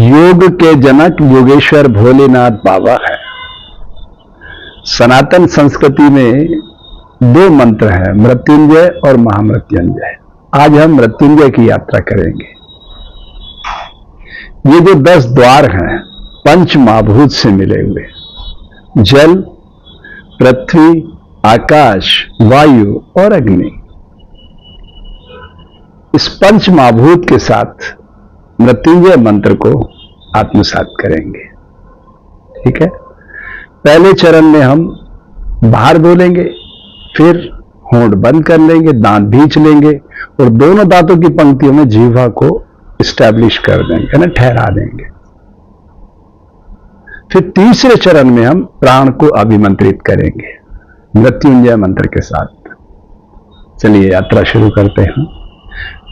योग के जनक योगेश्वर भोलेनाथ बाबा है। सनातन संस्कृति में दो मंत्र हैं, मृत्युंजय और महामृत्युंजय। आज हम मृत्युंजय की यात्रा करेंगे। ये जो 10 द्वार हैं पंच महाभूत से मिले हुए, जल, पृथ्वी, आकाश, वायु और अग्नि। इस पंच महाभूत के साथ मृत्युंजय मंत्र को आत्मसात करेंगे। ठीक है। पहले चरण में हम बाहर बोलेंगे, फिर होंठ बंद कर लेंगे, दांत भींच लेंगे और दोनों दांतों की पंक्तियों में जीवा को स्टैब्लिश कर देंगे, ना ठहरा देंगे। फिर तीसरे चरण में हम प्राण को अभिमंत्रित करेंगे मृत्युंजय मंत्र के साथ। चलिए यात्रा शुरू करते हैं।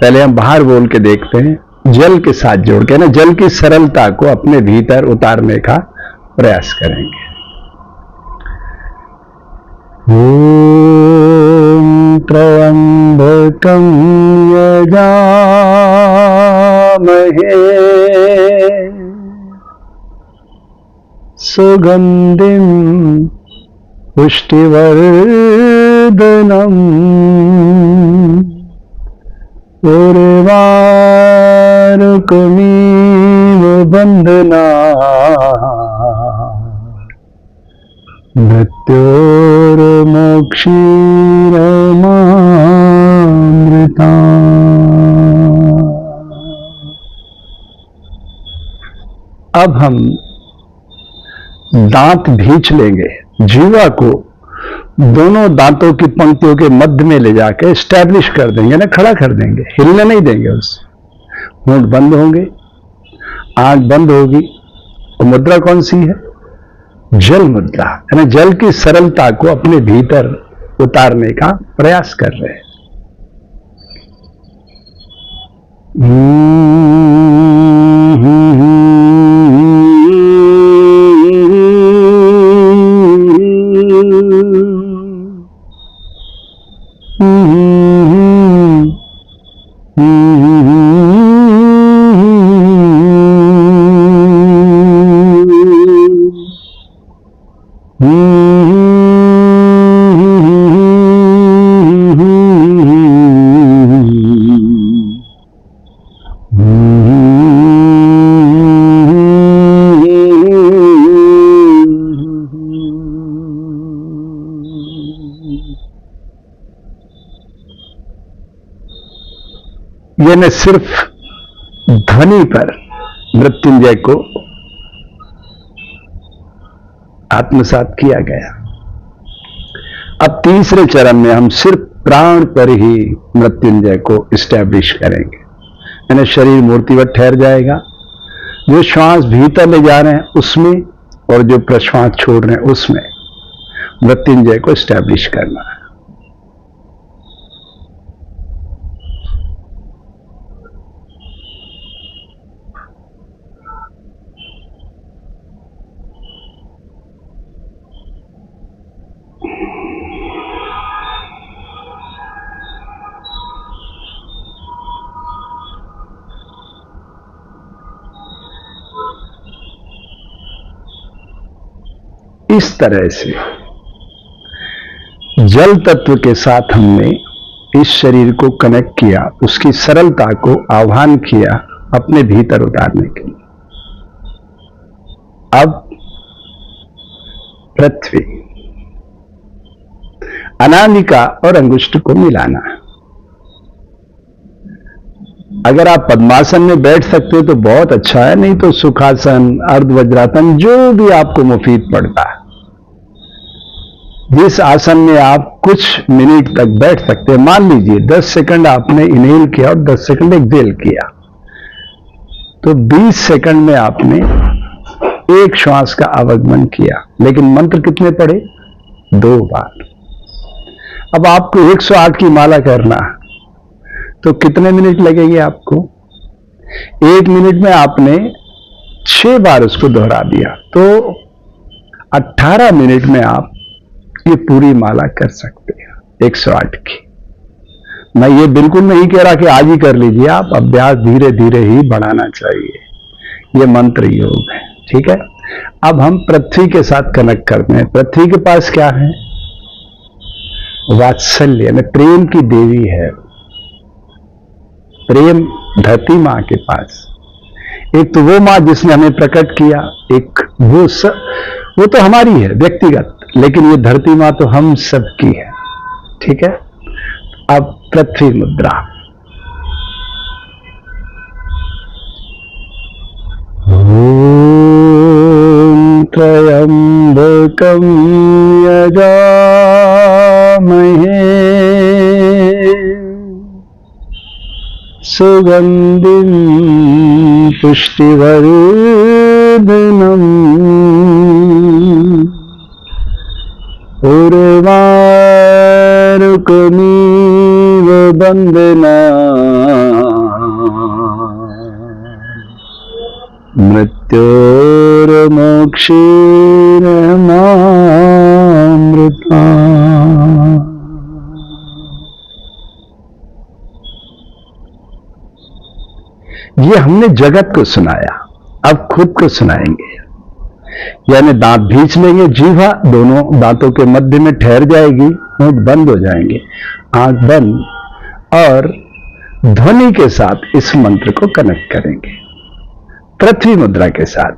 पहले हम बाहर बोल के देखते हैं, जल के साथ जोड़ के, ना जल की सरलता को अपने भीतर उतारने का प्रयास करेंगे। ओम त्र्यंबकं यजामहे सुगंधिं पुष्टिवर्धनम् उर्वारुकमिव बन्धनात् मृत्योर्मोक्षीरमामृतात्। अब हम दांत भींच लेंगे, जीवा को दोनों दांतों की पंक्तियों के मध्य में ले जाकर स्टैब्लिश कर देंगे, ना खड़ा कर देंगे, हिलने नहीं देंगे उससे। होंठ बंद होंगे, आंख बंद होगी। और मुद्रा कौन सी है? जल मुद्रा, है ना। जल की सरलता को अपने भीतर उतारने का प्रयास कर रहे हैं। यानी सिर्फ ध्वनि पर मृत्युंजय को आत्मसात किया गया। अब तीसरे चरण में हम सिर्फ प्राण पर ही मृत्युंजय को स्टैब्लिश करेंगे, यानी शरीर मूर्तिवत ठहर जाएगा। जो श्वास भीतर ले जा रहे हैं उसमें और जो प्रश्वास छोड़ रहे हैं उसमें मृत्युंजय को स्टैब्लिश करना है। इस तरह से जल तत्व के साथ हमने इस शरीर को कनेक्ट किया, उसकी सरलता को आह्वान किया अपने भीतर उतारने के लिए। अब पृथ्वी, अनामिका और अंगुष्ठ को मिलाना। अगर आप पद्मासन में बैठ सकते हो तो बहुत अच्छा है, नहीं तो सुखासन, अर्धवज्रासन, जो भी आपको मुफीद पड़ता है, जिस आसन में आप कुछ मिनट तक बैठ सकते हैं। मान लीजिए 10 सेकंड आपने इनहेल किया और 10 सेकंड एक्सहेल किया, तो 20 सेकंड में आपने एक श्वास का आवागमन किया। लेकिन मंत्र कितने पढ़े? 2 बार। अब आपको 108 की माला करना, तो कितने मिनट लगेंगे आपको? 1 मिनट में आपने 6 बार उसको दोहरा दिया, तो 18 मिनट में आप ये पूरी माला कर सकते हैं 108 की। मैं ये बिल्कुल नहीं कह रहा कि आज ही कर लीजिए, आप अभ्यास धीरे धीरे ही बढ़ाना चाहिए, ये मंत्र योग है। ठीक है, अब हम पृथ्वी के साथ कनेक्ट करते हैं। पृथ्वी के पास क्या है? वात्सल्य में प्रेम की देवी है। प्रेम धरती मां के पास, एक तो वो मां जिसने हमें प्रकट किया, एक वो तो हमारी है व्यक्तिगत, लेकिन ये धरती मां तो हम सबकी है। ठीक है, अब पृथ्वी मुद्रा। ओम त्र्यंबकं यजामहे सुगंधिं पुष्टिवर्धनम् उर्वारुकमिव बन्धनात् मृत्योर्मोक्षेणामृतात्। ये हमने जगत को सुनाया, अब खुद को सुनाएंगे। यानी दांत भींच लेंगे, जीवा दोनों दांतों के मध्य में ठहर जाएगी, होंठ बंद हो जाएंगे, आंख बंद, और ध्वनि के साथ इस मंत्र को कनेक्ट करेंगे पृथ्वी मुद्रा के साथ।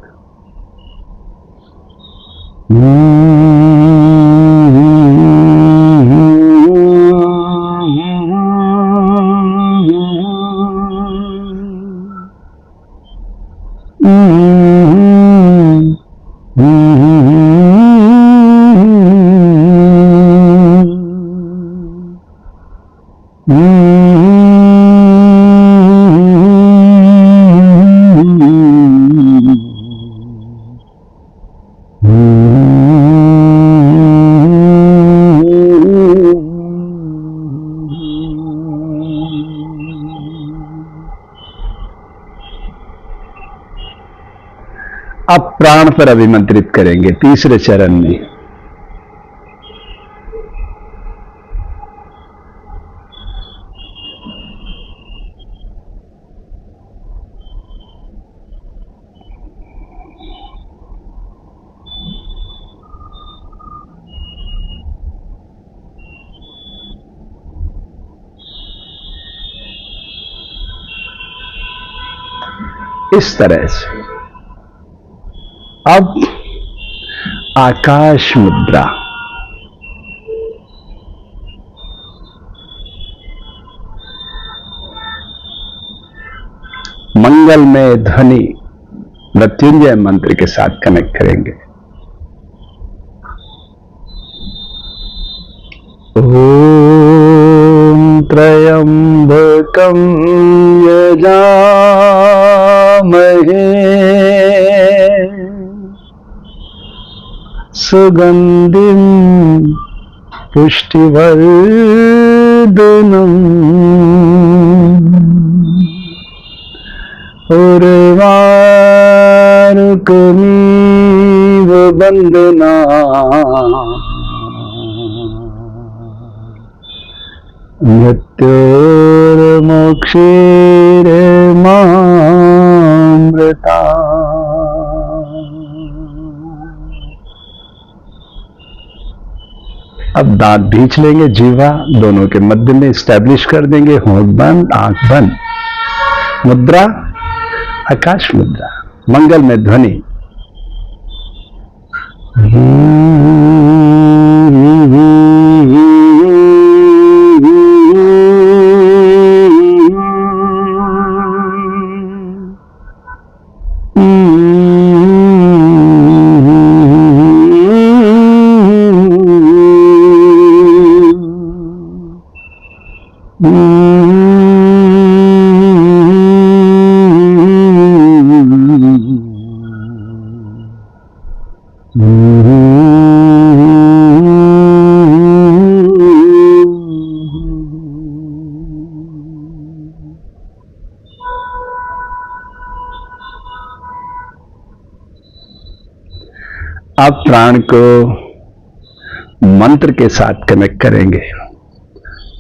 अब प्राण पर अभिमंत्रित करेंगे तीसरे चरण में। इस तरह से अब आकाश मुद्रा। मंगलमय ध्वनि मृत्युंजय मंत्र के साथ कनेक्ट करेंगे। ओम त्र्यंबकं यजामहे सुगंधिं पुष्टिवर्धनम् उर्वारुकमिव बन्धनात् मृत्योर्मोक्षेणामृतात्। अब दांत भींच लेंगे, जीवा दोनों के मध्य में स्टैब्लिश कर देंगे, होंठ बंद, आंख बंद। मुद्रा आकाश मुद्रा, मंगल में ध्वनि। अब प्राण को मंत्र के साथ कनेक्ट करेंगे।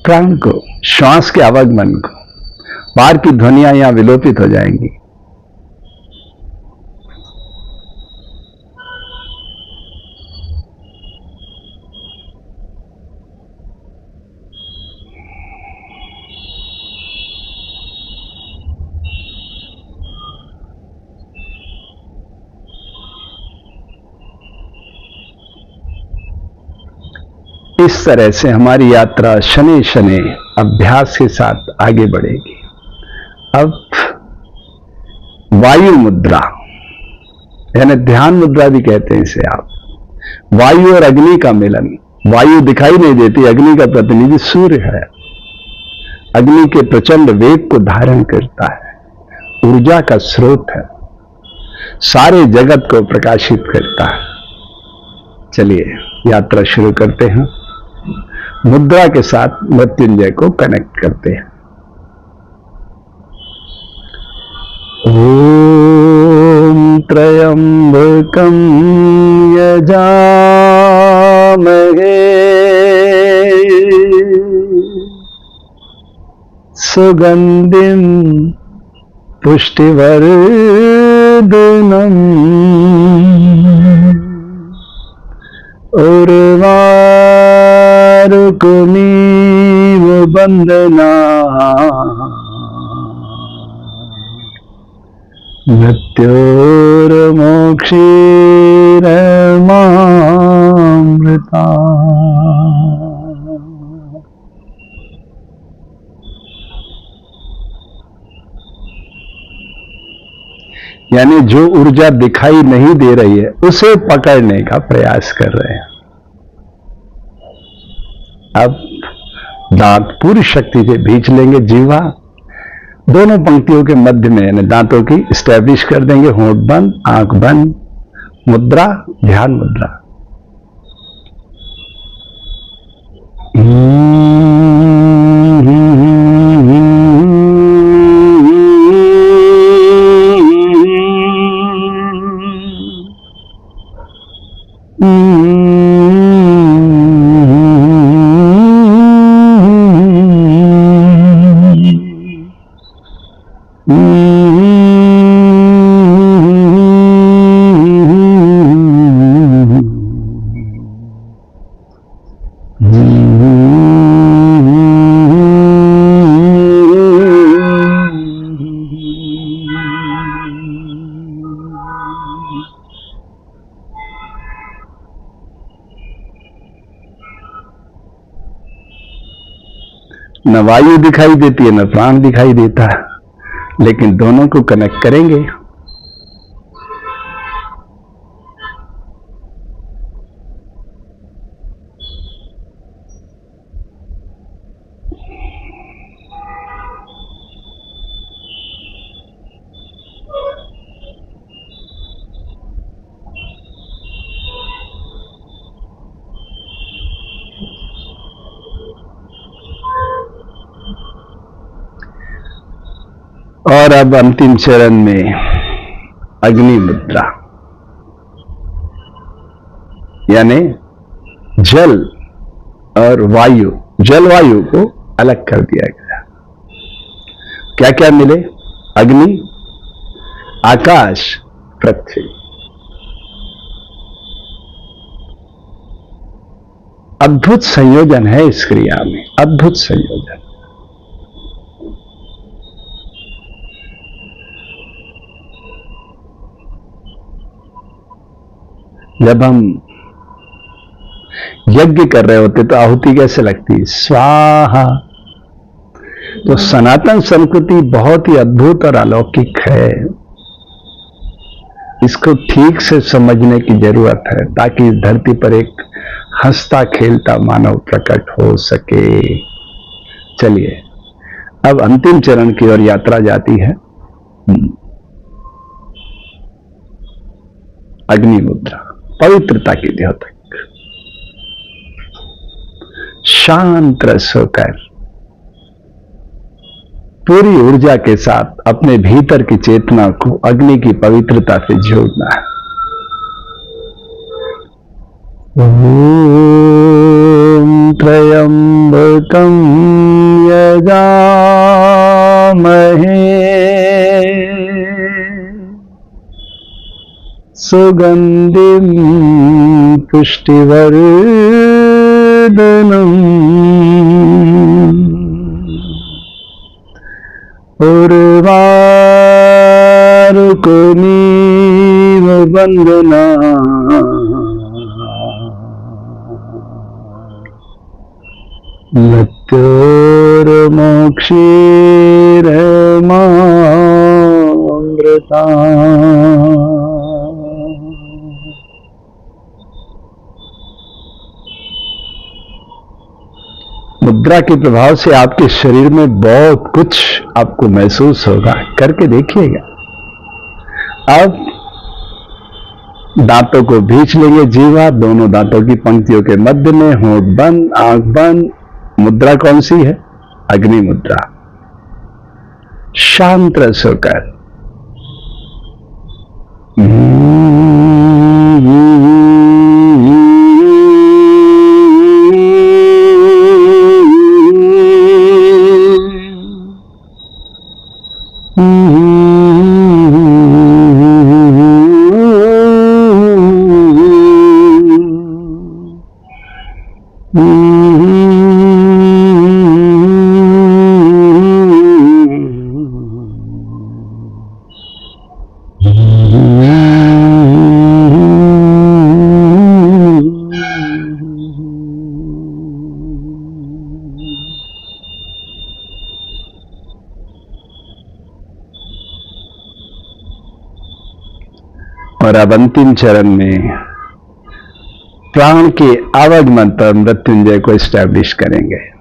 प्राण को, श्वास के आवागमन को, बाहर की ध्वनियां यहां विलोपित हो जाएंगी। इस तरह से हमारी यात्रा शनि शनि अभ्यास के साथ आगे बढ़ेगी। अब वायु मुद्रा, यानी ध्यान मुद्रा भी कहते हैं इसे आप। वायु और अग्नि का मिलन। वायु दिखाई नहीं देती, अग्नि का प्रतिनिधि सूर्य है। अग्नि के प्रचंड वेग को धारण करता है, ऊर्जा का स्रोत है, सारे जगत को प्रकाशित करता है। चलिए यात्रा शुरू करते हैं। मुद्रा के साथ मृत्युंजय को कनेक्ट करते हैं। ओम त्र्यंबकं यजामहे सुगंधिं पुष्टिवर्धनम् उर्वारुकमिव बन्धना मृत्युर्मोक्षीरमामृता। यानी जो ऊर्जा दिखाई नहीं दे रही है उसे पकड़ने का प्रयास कर रहे हैं। अब दांत पूरी शक्ति से भींच लेंगे, जीवा दोनों पंक्तियों के मध्य में यानी दांतों की स्टैब्लिश कर देंगे। होंठ बंद, आंख बंद, मुद्रा ध्यान मुद्रा। न वायु दिखाई देती है न प्राण दिखाई देता है, लेकिन दोनों को कनेक्ट करेंगे। और अब अंतिम चरण में अग्नि मुद्रा, यानी जल और वायु, जल वायु को अलग कर दिया गया। क्या क्या मिले? अग्नि, आकाश, पृथ्वी। अद्भुत संयोजन है इस क्रिया में, अद्भुत संयोजन। जब हम यज्ञ कर रहे होते तो आहुति कैसे लगती? स्वाहा। तो सनातन संस्कृति बहुत ही अद्भुत और अलौकिक है। इसको ठीक से समझने की जरूरत है ताकि इस धरती पर एक हंसता खेलता मानव प्रकट हो सके। चलिए अब अंतिम चरण की ओर यात्रा जाती है। अग्नि मुद्रा, पवित्रता की द्योतक। शांत रस होकर पूरी ऊर्जा के साथ अपने भीतर की चेतना को अग्नि की पवित्रता से जोड़ना है। ओम त्र्यंबकं यजामहे सुगंधिं पुष्टिवर्धनम् उर्वारुकमिव बन्धना मृत्योर्मोक्षीरमामृता। मुद्रा के प्रभाव से आपके शरीर में बहुत कुछ आपको महसूस होगा, करके देखिएगा। अब दांतों को भींच लेंगे, जीवा दोनों दांतों की पंक्तियों के मध्य में, होंठ बंद, आंख बंद। मुद्रा कौन सी है? अग्नि मुद्रा। शांत रस होकर और अब अंतिम चरण में प्राण के आवागमन पर मृत्युंजय को एस्टैब्लिश करेंगे।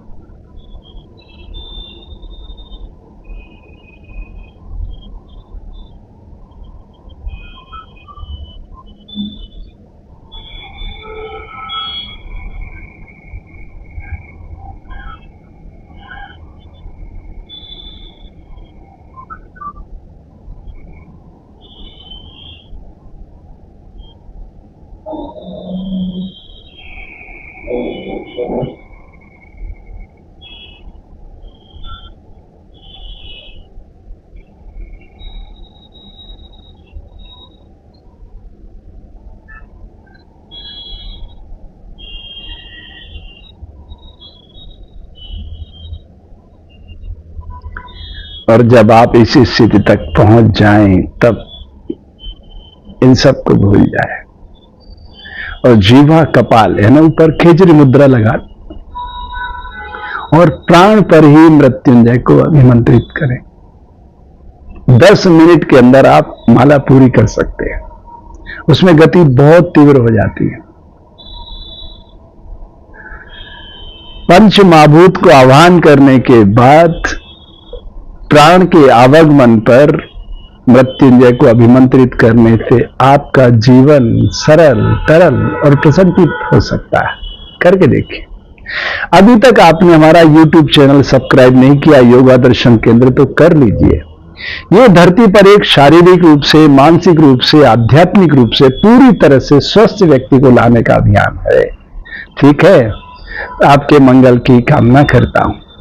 और जब आप इसी स्थिति तक पहुंच जाएं तब इन सब को भूल जाए और जीवा कपाल है ना ऊपर खेजरी मुद्रा लगा और प्राण पर ही मृत्युंजय को अभिमंत्रित करें। 10 मिनट के अंदर आप माला पूरी कर सकते हैं। उसमें गति बहुत तीव्र हो जाती है। पंच महाभूत को आह्वान करने के बाद प्राण के आवागमन पर मृत्युंजय को अभिमंत्रित करने से आपका जीवन सरल, तरल और प्रसन्नचित्त हो सकता है। करके देखिए। अभी तक आपने हमारा YouTube चैनल सब्सक्राइब नहीं किया योगा दर्शन केंद्र, तो कर लीजिए। ये धरती पर एक शारीरिक रूप से, मानसिक रूप से, आध्यात्मिक रूप से पूरी तरह से स्वस्थ व्यक्ति को लाने का अभियान है। ठीक है, आपके मंगल की कामना करता हूं।